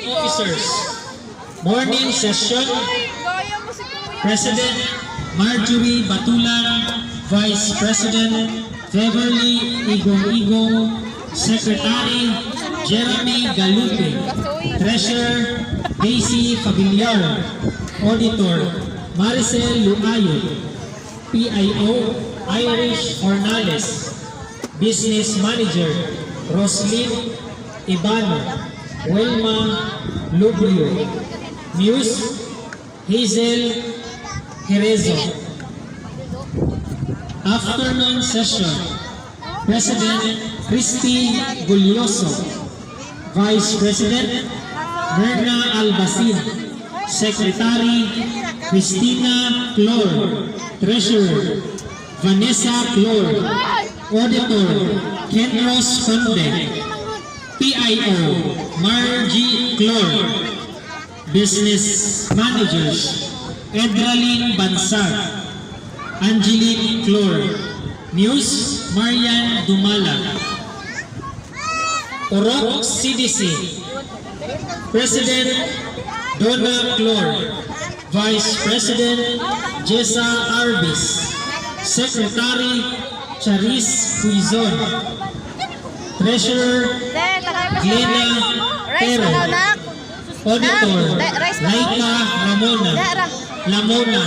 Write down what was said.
Officers. Morning session. President Marjorie Batulan, Vice President Beverly Igong, Secretary Jeremy Galute, Treasurer Daisy Fabillar, Auditor Maricel Luayo, PIO Irish Hornales, Business Manager Roslyn Ibano, Wilma Lubrio, Muse Hazel Herezo. Afternoon session. President Christy Gulioso, Vice President Merna Albacid, Secretary Christina Clor, Treasurer Vanessa Clor, Auditor Kenros Conde, PIO Margie Clor, Business Managers Edralyn Bansag, Angelique Clor, News Marian Dumala. Orok CDC, President Donna Clor, Vice President Jessa Arbis, Secretary Charis Puizon, Treasurer Glena Pero, Auditor Laika Lamona,